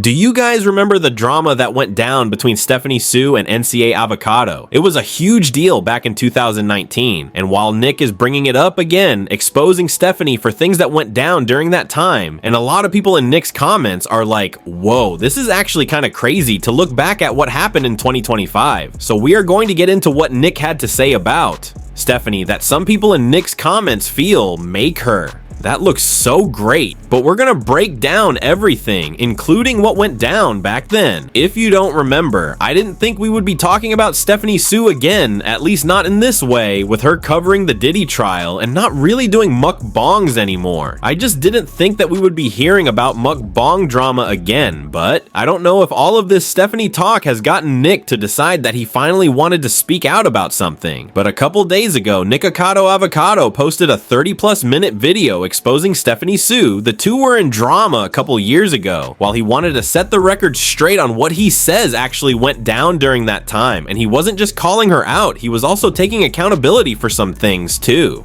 Do you guys remember the drama that went down between Stephanie Soo and Nikocado Avocado? It was a huge deal back in 2019, and while Nick is bringing it up again, exposing Stephanie for things that went down during that time, and a lot of people in Nick's comments are like, whoa, this is actually kind of crazy to look back at what happened in 2025. So we are going to get into what Nick had to say about Stephanie that some people in Nick's comments feel make her. That looks so great, but we're gonna break down everything, including what went down back then. If you don't remember, I didn't think we would be talking about Stephanie Soo again, at least not in this way, with her covering the Diddy trial and not really doing mukbangs anymore. I just didn't think that we would be hearing about mukbang drama again, but I don't know if all of this Stephanie talk has gotten Nick to decide that he finally wanted to speak out about something. But a couple days ago, Nikocado Avocado posted a 30+ minute video exposing Stephanie Soo. The two were in drama a couple years ago, while he wanted to set the record straight on what he says actually went down during that time, and he wasn't just calling her out, he was also taking accountability for some things too.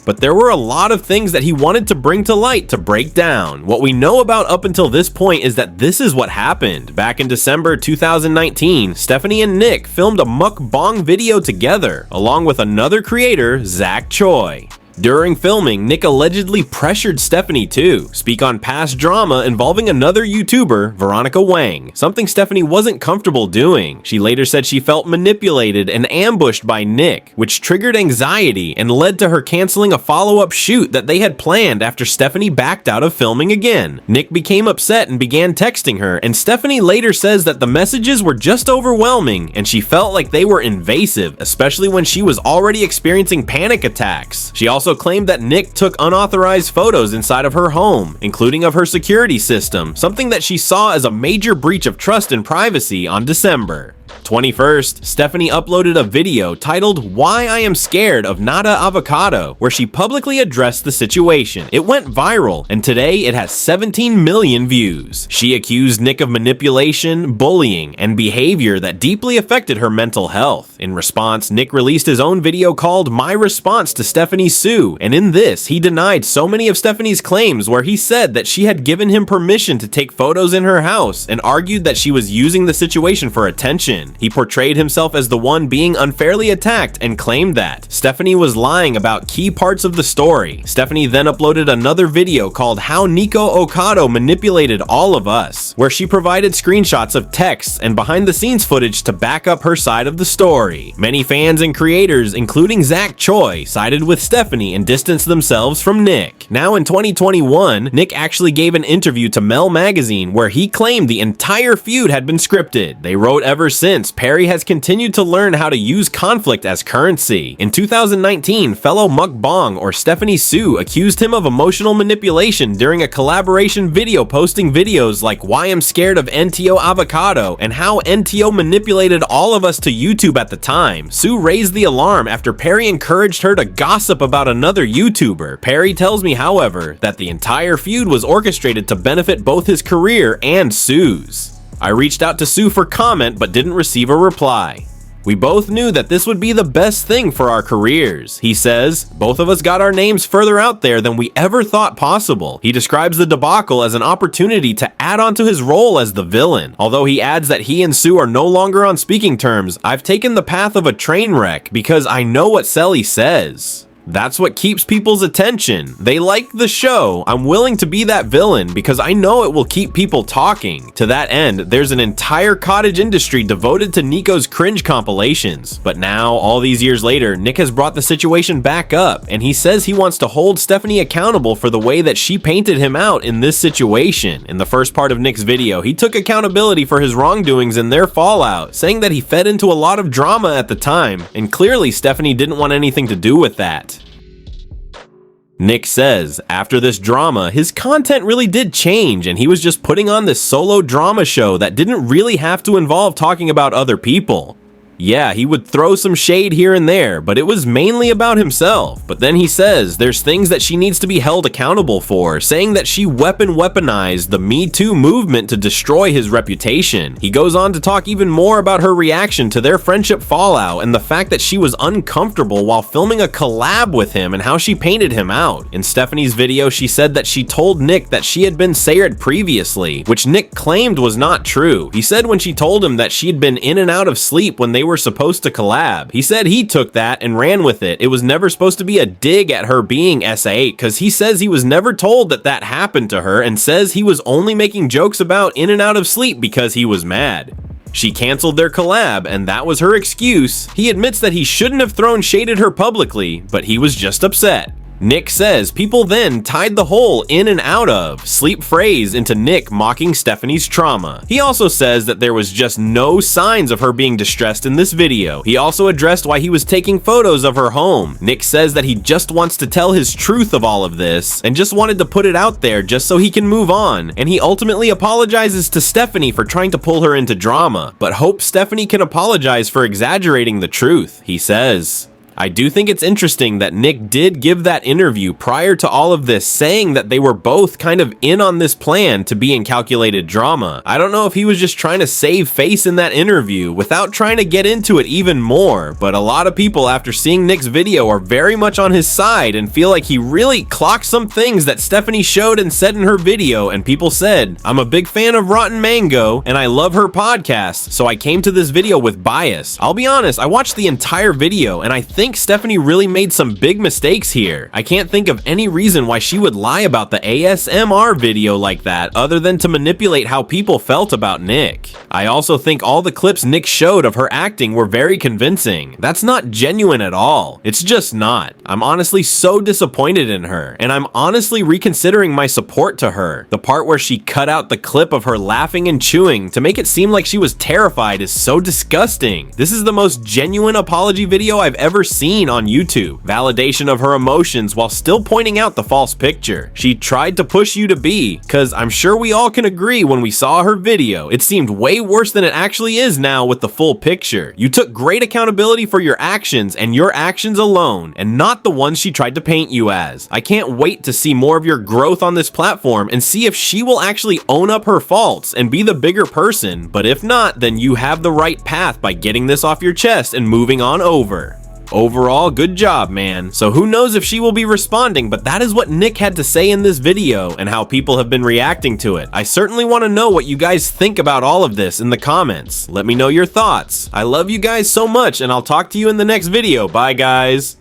But there were a lot of things that he wanted to bring to light to break down. What we know about up until this point is that this is what happened. Back in December 2019, Stephanie and Nick filmed a mukbang video together, along with another creator, Zach Choi. During filming, Nick allegedly pressured Stephanie to speak on past drama involving another YouTuber, Veronica Wang, something Stephanie wasn't comfortable doing. She later said she felt manipulated and ambushed by Nick, which triggered anxiety and led to her canceling a follow-up shoot that they had planned after Stephanie backed out of filming again. Nick became upset and began texting her, and Stephanie later says that the messages were just overwhelming and she felt like they were invasive, especially when she was already experiencing panic attacks. She also claimed that Nick took unauthorized photos inside of her home, including of her security system, something that she saw as a major breach of trust and privacy on December 21st, Stephanie uploaded a video titled "Why I Am Scared of Nikocado Avocado," where she publicly addressed the situation. It went viral, and today it has 17 million views. She accused Nick of manipulation, bullying, and behavior that deeply affected her mental health. In response, Nick released his own video called "My Response to Stephanie Soo," and in this, he denied so many of Stephanie's claims, where he said that she had given him permission to take photos in her house and argued that she was using the situation for attention. He portrayed himself as the one being unfairly attacked and claimed that Stephanie was lying about key parts of the story. Stephanie then uploaded another video called "How Nikocado Manipulated All of Us," where she provided screenshots of texts and behind-the-scenes footage to back up her side of the story. Many fans and creators, including Zach Choi, sided with Stephanie and distanced themselves from Nick. Now in 2021, Nick actually gave an interview to Mel magazine where he claimed the entire feud had been scripted. They wrote, "Ever since, Perry has continued to learn how to use conflict as currency. In 2019, fellow mukbang or Stephanie Soo accused him of emotional manipulation during a collaboration video, posting videos like "Why I'm Scared of Nikocado Avocado" and how Nikocado manipulated all of us to YouTube at the time. Soo raised the alarm after Perry encouraged her to gossip about another YouTuber. Perry tells me, however, that the entire feud was orchestrated to benefit both his career and Soo's. I reached out to Soo for comment but didn't receive a reply. We both knew that this would be the best thing for our careers. He says, both of us got our names further out there than we ever thought possible. He describes the debacle as an opportunity to add on to his role as the villain. Although he adds that he and Soo are no longer on speaking terms, "I've taken the path of a train wreck because I know what Selly says. That's what keeps people's attention. They like the show. I'm willing to be that villain because I know it will keep people talking." To that end, there's an entire cottage industry devoted to Nico's cringe compilations. But now, all these years later, Nick has brought the situation back up, and he says he wants to hold Stephanie accountable for the way that she painted him out in this situation. In the first part of Nick's video, he took accountability for his wrongdoings and their fallout, saying that he fed into a lot of drama at the time, and clearly Stephanie didn't want anything to do with that. Nick says, after this drama, his content really did change and he was just putting on this solo drama show that didn't really have to involve talking about other people. Yeah, he would throw some shade here and there, but it was mainly about himself. But then he says there's things that she needs to be held accountable for, saying that she weaponized the Me Too movement to destroy his reputation. He goes on to talk even more about her reaction to their friendship fallout and the fact that she was uncomfortable while filming a collab with him and how she painted him out. In Stephanie's video, she said that she told Nick that she had been sared previously, which Nick claimed was not true. He said when she told him that she had been in and out of sleep when they were supposed to collab. He said he took that and ran with it. It was never supposed to be a dig at her being SA, because he says he was never told that that happened to her and says he was only making jokes about in and out of sleep because he was mad. She canceled their collab, and that was her excuse. He admits that he shouldn't have thrown shade at her publicly, but he was just upset. Nick says people then tied the whole in and out of sleep phrase into Nick mocking Stephanie's trauma. He also says that there was just no signs of her being distressed in this video. He also addressed why he was taking photos of her home. Nick says that he just wants to tell his truth of all of this and just wanted to put it out there just so he can move on. And he ultimately apologizes to Stephanie for trying to pull her into drama, but hopes Stephanie can apologize for exaggerating the truth. He says, I do think it's interesting that Nick did give that interview prior to all of this, saying that they were both kind of in on this plan to be in calculated drama. I don't know if he was just trying to save face in that interview without trying to get into it even more, but a lot of people after seeing Nick's video are very much on his side and feel like he really clocked some things that Stephanie showed and said in her video, and people said, I'm a big fan of Rotten Mango and I love her podcast, so I came to this video with bias. I'll be honest, I watched the entire video and I think Stephanie really made some big mistakes here. I can't think of any reason why she would lie about the ASMR video like that other than to manipulate how people felt about Nick. I also think all the clips Nick showed of her acting were very convincing. That's not genuine at all. It's just not. I'm honestly so disappointed in her, and I'm honestly reconsidering my support to her. The part where she cut out the clip of her laughing and chewing to make it seem like she was terrified is so disgusting. This is the most genuine apology video I've ever seen on YouTube. Validation of her emotions while still pointing out the false picture. She tried to push you to be, cause I'm sure we all can agree when we saw her video, it seemed way worse than it actually is now with the full picture. You took great accountability for your actions and your actions alone, and not the ones she tried to paint you as. I can't wait to see more of your growth on this platform and see if she will actually own up her faults and be the bigger person, but if not, then you have the right path by getting this off your chest and moving on over. Overall, good job, man. So who knows if she will be responding, but that is what Nick had to say in this video and how people have been reacting to it. I certainly want to know what you guys think about all of this in the comments. Let me know your thoughts. I love you guys so much, and I'll talk to you in the next video. Bye, guys.